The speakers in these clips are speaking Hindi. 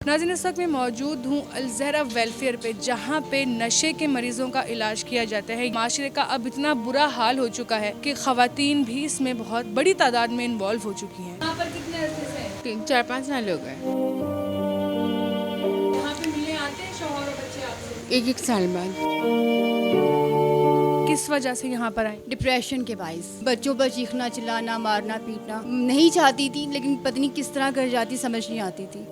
नाज़रीन, इस वक्त मैं मौजूद हूँ अल-ज़हरा वेलफेयर पे, जहाँ पे नशे के मरीजों का इलाज किया जाता है। माशरे का अब इतना बुरा हाल हो चुका है कि ख़वातीन भी इसमें बहुत बड़ी तादाद में इन्वॉल्व हो चुकी हैं। यहाँ पर कितने अरसे से? 4-5 साल हो गए। यहाँ पे मिलने आते हैं शौहर और बच्चे आपसे? एक साल बाद। किस वजह से यहाँ पर आए? डिप्रेशन के बाइस बच्चों पर चीखना चिल्लाना मारना पीटना नहीं चाहती थी, लेकिन पता नहीं किस तरह कर जाती, समझ नहीं आती थी।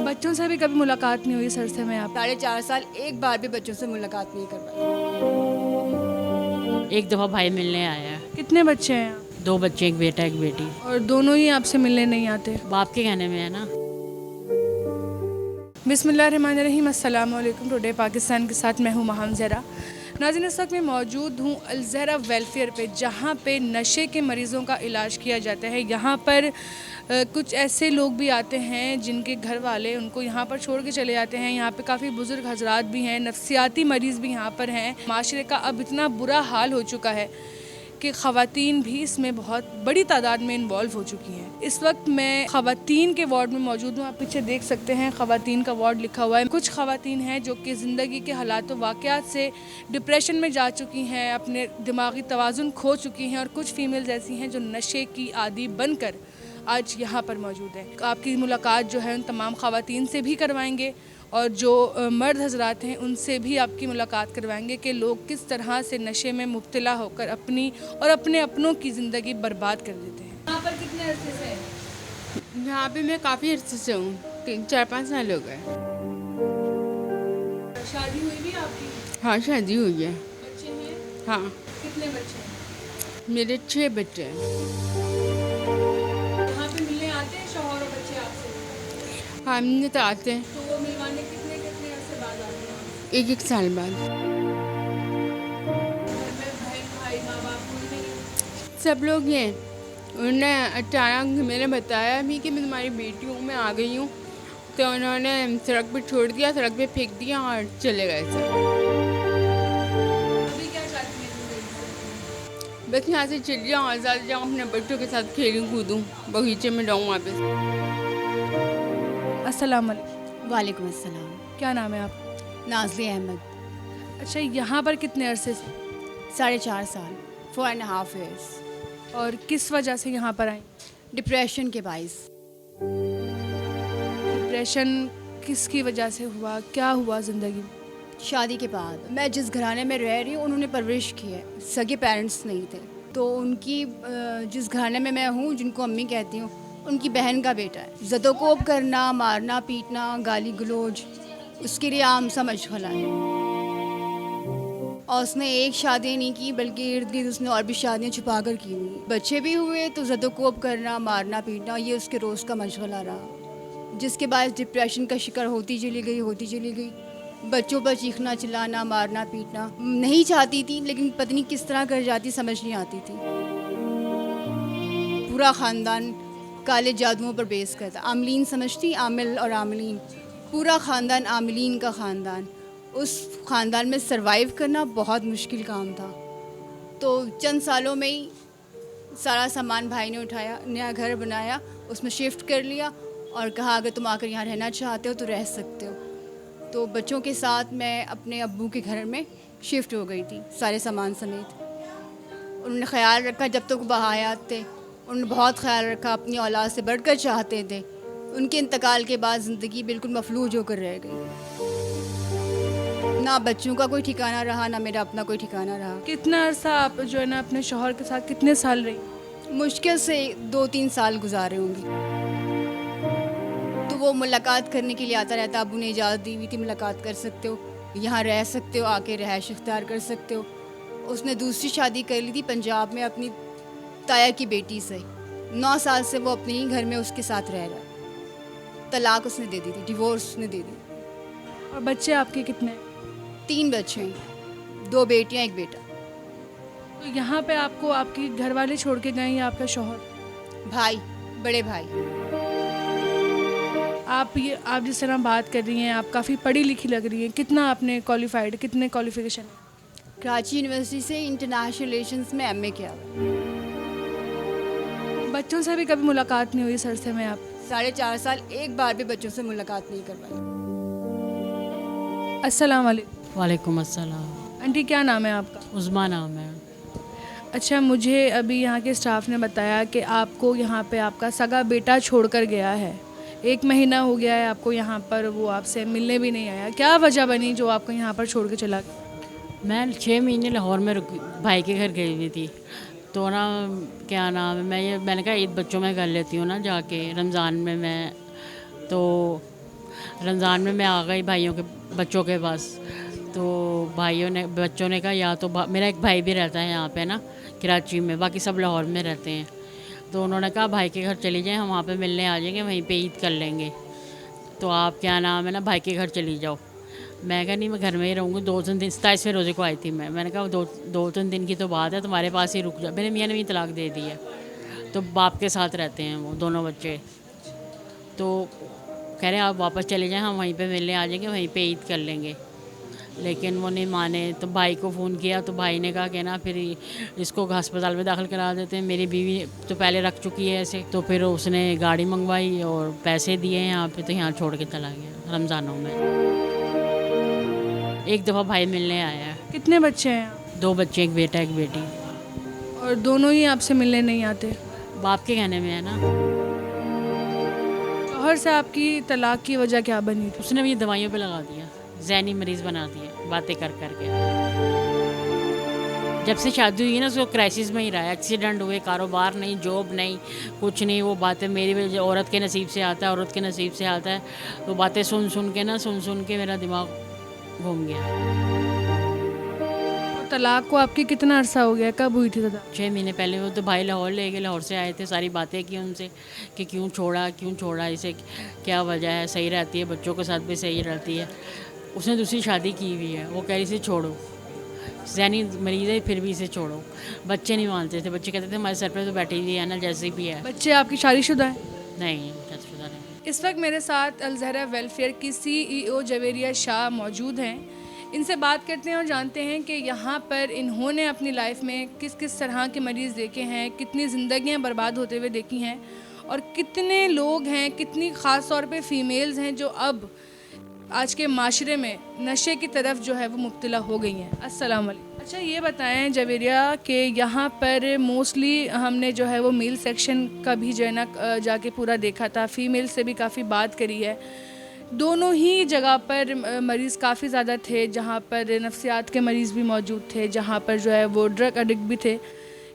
बच्चों से भी कभी मुलाकात नहीं हुई इस अरसे में? आप 4.5 साल एक बार भी बच्चों से मुलाकात नहीं कर पाई। एक दफ़ा भाई मिलने आया। कितने बच्चे हैं? 2 बच्चे, एक बेटा एक बेटी। और दोनों ही आपसे मिलने नहीं आते? बाप के कहने में है ना। बिस्मिल्लाहिर्रहमानिर्रहीम, अस्सलाम वालेकुम। टुडे पाकिस्तान के साथ मैं हूँ महम ज़रा। नाज़रीन, इस वक्त मैं मौजूद हूँ अल-ज़हरा वेलफेयर पे, जहाँ पे नशे के मरीज़ों का इलाज किया जाता है। यहाँ पर कुछ ऐसे लोग भी आते हैं जिनके घर वाले उनको यहाँ पर छोड़ के चले जाते हैं। यहाँ पे काफ़ी बुज़ुर्ग हजरात भी हैं, नफ्सियाती मरीज़ भी यहाँ पर हैं। माशरे का अब इतना बुरा हाल हो चुका है कि ख़वातीन भी इसमें बहुत बड़ी तादाद में इन्वॉल्व हो चुकी हैं। इस वक्त मैं ख़वातीन के वार्ड में मौजूद हूँ। आप पीछे देख सकते हैं ख़वातीन का वार्ड लिखा हुआ है। कुछ ख़वातीन हैं जो कि ज़िंदगी के हालात व वाक़यात से डिप्रेशन में जा चुकी हैं, अपने दिमागी तवाज़ुन खो चुकी हैं, और कुछ फ़ीमेल्स ऐसी हैं जो नशे की आदी बनकर आज यहाँ पर मौजूद है। आपकी मुलाकात जो है उन तमाम ख़वातीन से भी करवाएंगे, और जो मर्द हजरात हैं उनसे भी आपकी मुलाकात करवाएंगे कि लोग किस तरह से नशे में मुब्तला होकर अपनी और अपने अपनों की ज़िंदगी बर्बाद कर देते हैं। यहाँ पर कितने अरसे से? यहाँ पे मैं काफ़ी अर्से से हूँ, 4-5 साल हो गए। शादी हुई भी आपकी? हाँ, शादी हुई है। बच्चे हैं? हाँ, कितने बच्चे हैं? मेरे 6 बच्चे हैं। यहाँ पे मिलने आते हैं शौहर और बच्चे आपसे? हाँ, हमने तो आते हैं तो वो मिलवाने कितने कितने अरसे बाद आते हैं? एक साल बाद। घर में बहन भाई माँ बाप कोई नहीं? सब लोग हैं। उन्होंने अचानक मैंने बताया भी कि मैं तुम्हारी बेटी हूँ, मैं आ गई हूँ, तो उन्होंने सड़क पे छोड़ दिया, सड़क पे फेंक दिया और चले गए सब। अभी क्या चाहती हैं ज़िंदगी से? बस यहाँ से चली जाऊँ, आज़ाद जाऊँ, अपने बच्चों के साथ खेलूँ कूदूँ, बगीचे में जाऊँ वापस। अस्सलाम वालेकुम। वालेकुम अस्सलाम। क्या नाम है आपका? नाज़ली अहमद। अच्छा, यहाँ पर कितने अरसे से 4.5 साल 4.5 ईयर्स। और किस वजह से यहाँ पर आई? डिप्रेशन के बाइस डिप्रेशन किसकी वजह से हुआ? क्या हुआ ज़िंदगी में? शादी के बाद मैं जिस घराने में रह रही हूँ उन्होंने परवरिश की है, सगे पेरेंट्स नहीं थे, तो उनकी जिस घराने में मैं हूँ, जिनको अम्मी कहती हूँ, उनकी बहन का बेटा है। ज़दोकोब करना, मारना पीटना, गाली गलोज, उसके लिए आम सा मशगला है। और उसने एक शादी नहीं की, बल्कि इर्द गिर्द उसने और भी शादियाँ छुपा कर की हुई। बच्चे भी हुए तो ज़दोकोब करना, मारना पीटना, ये उसके रोज़ का मशगला रहा, जिसके बाद डिप्रेशन का शिकार होती चली गई। बच्चों पर चीखना चिल्लाना मारना पीटना नहीं चाहती थी, लेकिन पता नहीं किस तरह कर जाती, समझ नहीं आती थी। पूरा ख़ानदान काले जादुओं पर बेस करता। आमलीन समझती, आमिल और आमलीन, पूरा ख़ानदान आमलीन का ख़ानदान। उस ख़ानदान में सरवाइव करना बहुत मुश्किल काम था। तो चंद सालों में ही सारा सामान भाई ने उठाया, नया घर बनाया, उसमें शिफ्ट कर लिया और कहा अगर तुम आकर यहाँ रहना चाहते हो तो रह सकते हो। तो बच्चों के साथ मैं अपने अब्बू के घर में शिफ्ट हो गई थी, सारे सामान समेत। उन्होंने ख्याल रखा जब तक बहायात थे, उन्होंने बहुत ख्याल रखा, अपनी औलाद से बढ़कर चाहते थे। उनके इंतकाल के बाद ज़िंदगी बिल्कुल मफलूज होकर रह गई। ना बच्चों का कोई ठिकाना रहा, ना मेरा अपना कोई ठिकाना रहा। कितना अरसा आप जो है ना अपने शौहर के साथ कितने साल रही? मुश्किल से 2-3 साल गुजारे होंगे। तो वो मुलाकात करने के लिए आता रहता। अबू ने इजाज़त दी हुई थी, मुलाकात कर सकते हो, यहाँ रह सकते हो, आके रहायश इख्तियार कर सकते हो। उसने दूसरी शादी कर ली थी पंजाब में अपनी ताया की बेटी से। 9 साल से वो अपने ही घर में उसके साथ रह रहा है। तलाक उसने दे दी थी, डिवोर्स उसने दे दी। और बच्चे आपके कितने? 3 बच्चे हैं, 2 बेटियां 1 बेटा। तो यहाँ पे आपको आपके घर वाले छोड़ के गए या आपका शौहर? भाई, बड़े भाई। आप जिस तरह बात कर रही हैं, आप काफ़ी पढ़ी लिखी लग रही हैं। कितना आपने क्वालिफाइड, कितने क्वालिफिकेशन है? कराची यूनिवर्सिटी से इंटरनेशनल रिलेशंस में MA किया। बच्चों से भी कभी मुलाकात नहीं हुई इस अरसे में? आप 4.5 साल एक बार भी बच्चों से मुलाकात नहीं करवाई। अस्सलाम वालेकुम। वालेकुम अस्सलाम। आंटी क्या नाम है आपका? उज़्मा नाम है। अच्छा, मुझे अभी यहाँ के स्टाफ ने बताया कि आपको यहाँ पे आपका सगा बेटा छोड़कर गया है। 1 महीना हो गया है आपको यहाँ पर, वो आपसे मिलने भी नहीं आया। क्या वजह बनी जो आपको यहाँ पर छोड़ के चला गया? मैं 6 महीने लाहौर में भाई के घर गई हुई थी, तो ना क्या नाम है, मैंने कहा ईद बच्चों में कर लेती हूँ ना जाके। रमज़ान में मैं आ गई भाइयों के बच्चों के पास। तो बच्चों ने कहा या तो मेरा एक भाई भी रहता है यहाँ पे ना कराची में, बाकी सब लाहौर में रहते हैं। तो उन्होंने कहा भाई के घर चली जाएं, हम वहाँ पे मिलने आ जाएंगे, वहीं पे ईद कर लेंगे। तो आप क्या नाम है ना भाई के घर चली जाओ। मैं कहा नहीं, मैं घर में ही रहूँगी 2-3 दिन। 27वें रोज़े को आई थी मैंने कहा 2-3 दिन की तो बात है, तुम्हारे पास ही रुक जाओ। मेरे मियाँ ने भी तलाक दे दी है, तो बाप के साथ रहते हैं वो दोनों बच्चे। तो कह रहे आप वापस चले जाएं, हम वहीं पे मिलने आ जाएंगे, वहीं पे ईद कर लेंगे। लेकिन वो नहीं माने। तो भाई को फ़ोन किया तो भाई ने कहा कि ना फिर इसको अस्पताल में दाखिल करा देते हैं। मेरी बीवी तो पहले रख चुकी है ऐसे। तो फिर उसने गाड़ी मंगवाई और पैसे दिए यहाँ पे, तो यहाँ छोड़ के चला गया रमज़ानों में। एक दफ़ा भाई मिलने आया है। कितने बच्चे हैं? 2 बच्चे, एक बेटा एक बेटी। और दोनों ही आपसे मिलने नहीं आते? बाप के कहने में है ना। शौहर से आपकी तलाक की वजह क्या बनी थी? उसने भी दवाइयों पे लगा दिया, ज़हनी मरीज़ बना दिया बातें कर कर के। जब से शादी हुई ना उसको क्राइसिस में ही रहा है। एक्सीडेंट हुए, कारोबार नहीं, जॉब नहीं, कुछ नहीं। वो बातें मेरी वजह, औरत के नसीब से आता है, औरत के नसीब से आता है। तो बातें सुन सुन के मेरा दिमाग घूम गया। और तलाक को आपकी कितना अरसा हो गया? कब हुई थी तलाक? 6 महीने पहले। वो तो भाई लाहौर ले गए, लाहौर से आए थे, सारी बातें की उनसे कि क्यों छोड़ा, इसे क्या वजह है, सही रहती है, बच्चों के साथ भी सही रहती है। उसने दूसरी शादी की हुई है। वो कह रही थी छोड़ो, ज़हनी मरीज़ है, फिर भी इसे छोड़ो। बच्चे नहीं मानते थे। बच्चे कहते थे हमारे सर पे तो बैठी हुई है ना, जैसे भी है। बच्चे आपकी शादीशुदा हैं? नहीं, शादीशुदा नहीं। इस वक्त मेरे साथ अलज़हरा वेलफेयर की CEO जवेरिया शाह मौजूद हैं। इनसे बात करते हैं और जानते हैं कि यहाँ पर इन्होंने अपनी लाइफ में किस किस तरह के मरीज़ देखे हैं, कितनी ज़िंदगियाँ बर्बाद होते हुए देखी हैं, और कितने लोग हैं, कितनी ख़ास तौर पे फ़ीमेल्स हैं जो अब आज के माशरे में नशे की तरफ जो है वो मुब्तला हो गई हैं। अस्सलाम वालेकुम। अच्छा, ये बताएं जवेरिया कि यहाँ पर मोस्टली हमने जो है वो मेल सेक्शन का भी जो है ना जाके पूरा देखा था, फ़ीमेल से भी काफ़ी बात करी है। दोनों ही जगह पर मरीज़ काफ़ी ज़्यादा थे, जहाँ पर नफ्सियात के मरीज़ भी मौजूद थे, जहाँ पर जो है वो ड्रग एडिक्ट भी थे।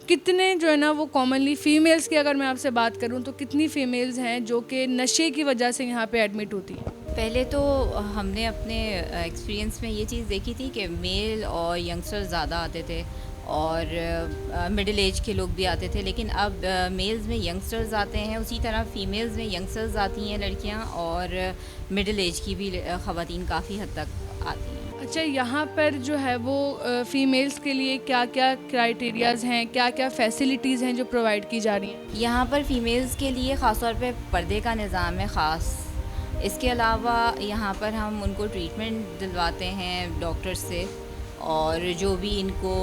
कितने जो है ना वो कॉमनली फ़ीमेल्स की अगर मैं आपसे बात करूँ तो कितनी फ़ीमेल्स हैं जो कि नशे की वजह से यहाँ पे एडमिट होती हैं? पहले तो हमने अपने एक्सपीरियंस में ये चीज़ देखी थी कि मेल और यंगस्टर्स ज़्यादा आते थे और मिडिल एज के लोग भी आते थे। लेकिन अब मेल्स में यंगस्टर्स आते हैं, उसी तरह फ़ीमेल्स में यंगस्टर्स आती हैं लड़कियां, और मिडिल एज की भी ख़वातीन काफ़ी हद तक आती हैं। अच्छा, यहाँ पर जो है वो फ़ीमेल्स के लिए क्या क्या क्राइटेरियाज़ हैं, क्या क्या फैसिलिटीज़ हैं जो प्रोवाइड की जा रही हैं? यहाँ पर फ़ीमेल्स के लिए ख़ास तौर पे पर्दे का निज़ाम है ख़ास। इसके अलावा यहाँ पर हम उनको ट्रीटमेंट दिलवाते हैं डॉक्टर से, और जो भी इनको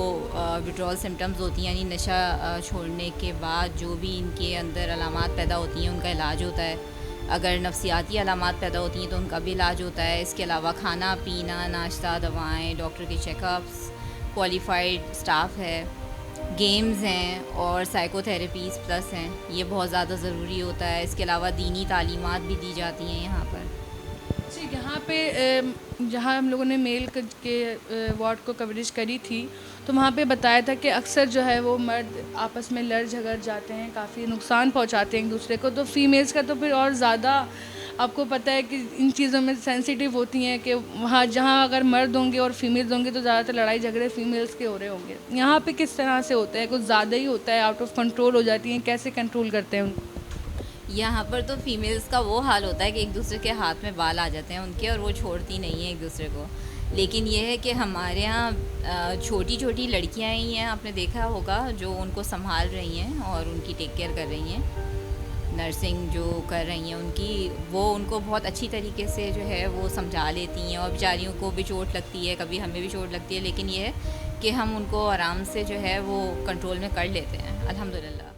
विड्रॉल सिम्टम्स होती हैं, यानी नशा छोड़ने के बाद जो भी इनके अंदर अलामात पैदा होती हैं उनका इलाज होता है। अगर नफ्सियाती अलामात पैदा होती हैं तो उनका भी इलाज होता है। इसके अलावा खाना पीना, नाश्ता, दवाएं, डॉक्टर के चेकअप्स, क्वालिफाइड स्टाफ है, गेम्स हैं और साइकोथेरेपीज़ प्लस हैं। ये बहुत ज़्यादा ज़रूरी होता है। इसके अलावा दीनी तालीमात भी दी जाती हैं यहाँ पर। जी, यहाँ पे जहाँ हम लोगों ने मेल के वार्ड को कवरेज करी थी तो वहाँ पे बताया था कि अक्सर जो है वो मर्द आपस में लड़ झगड़ जाते हैं, काफ़ी नुकसान पहुँचाते हैं एक दूसरे को। तो फ़ीमेल्स का तो फिर और ज़्यादा आपको पता है कि इन चीज़ों में सेंसिटिव होती हैं कि वहाँ जहाँ अगर मर्द होंगे और फीमेल्स होंगे तो ज़्यादातर लड़ाई झगड़े फीमेल्स के हो रहे होंगे। यहाँ पे किस तरह से होता है? कुछ ज़्यादा ही होता है, आउट ऑफ कंट्रोल हो जाती हैं? कैसे कंट्रोल करते हैं उनको? यहाँ पर तो फीमेल्स का वो हाल होता है कि एक दूसरे के हाथ में बाल आ जाते हैं उनके, और वो छोड़ती नहीं है एक दूसरे को। लेकिन ये है कि हमारे यहाँ छोटी छोटी लड़कियाँ ही हैं, आपने देखा होगा, जो उनको संभाल रही हैं और उनकी टेक केयर कर रही हैं, नर्सिंग जो कर रही हैं उनकी, वो उनको बहुत अच्छी तरीके से जो है वो समझा लेती हैं। और बेचारियों को भी चोट लगती है, कभी हमें भी चोट लगती है, लेकिन ये है कि हम उनको आराम से जो है वो कंट्रोल में कर लेते हैं, अल्हम्दुलिल्लाह।